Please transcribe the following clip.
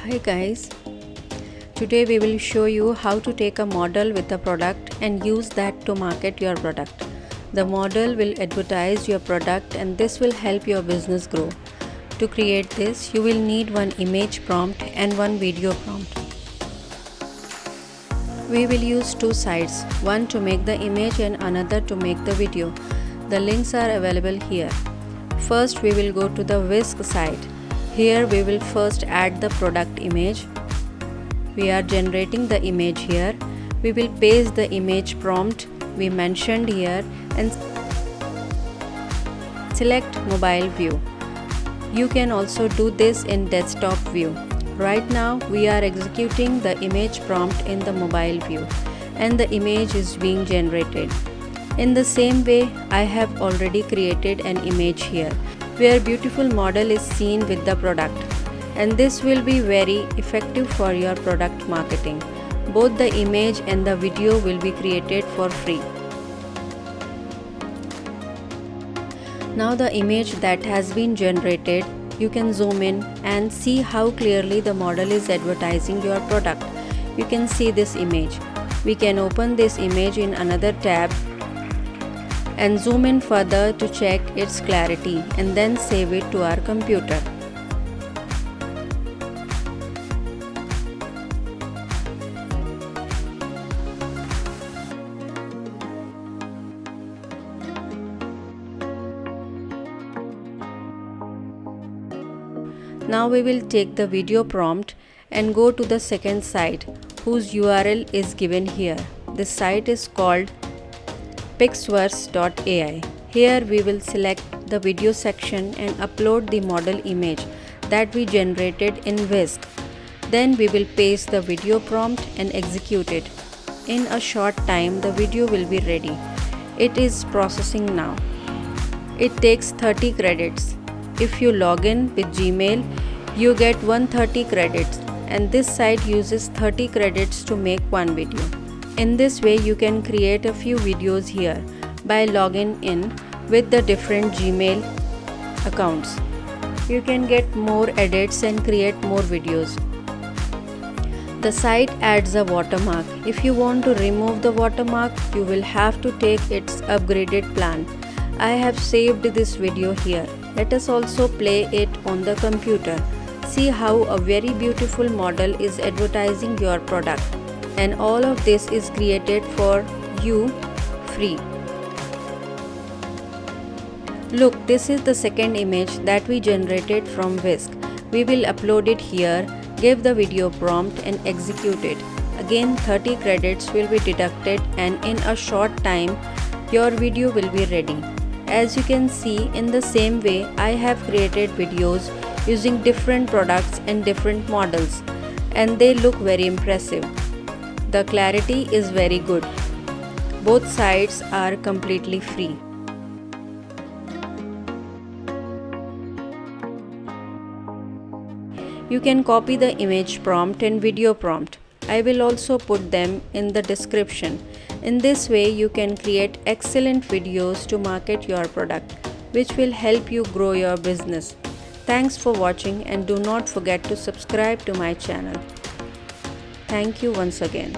Hi guys, today we will show you how to take a model with a product and use that to market your product. The model will advertise your product and this will help your business grow. To create this, you will need one image prompt and one video prompt. We will use two sites, one to make the image and another to make the video. The links are available here. First, we will go to the Whisk site. Here we will first add the product image. We are generating the image here. We will paste the image prompt we mentioned here and select mobile view. You can also do this in desktop view. Right now we are executing the image prompt in the mobile view and the image is being generated. In the same way, I have already created an image here where beautiful model is seen with the product, and this will be very effective for your product marketing. Both the image and the video will be created for free. Now the image that has been generated, you can zoom in and see how clearly the model is advertising your product. You can see this image. We can open this image in another tab and zoom in further to check its clarity and then save it to our computer. Now we will take the video prompt and go to the second site whose URL is given here. This site is called pixverse.ai. Here we will select the video section and upload the model image that we generated in Whisk. Then we will paste the video prompt and execute it. In a short time the video will be ready. It is processing now. It takes 30 credits. If you log in with Gmail, you get 130 credits and this site uses 30 credits to make one video. In this way, you can create a few videos here by logging in with the different Gmail accounts. You can get more edits and create more videos. The site adds a watermark. If you want to remove the watermark, you will have to take its upgraded plan. I have saved this video here. Let us also play it on the computer. See how a very beautiful model is advertising your product. And all of this is created for you free. Look, this is the second image that we generated from Whisk. We will upload it here, give the video prompt and execute it. Again 30 credits will be deducted and in a short time your video will be ready. As you can see, in the same way I have created videos using different products and different models and they look very impressive. The clarity is very good. Both sites are completely free. You can copy the image prompt and video prompt. I will also put them in the description. In this way, you can create excellent videos to market your product, which will help you grow your business. Thanks for watching and do not forget to subscribe to my channel. Thank you once again.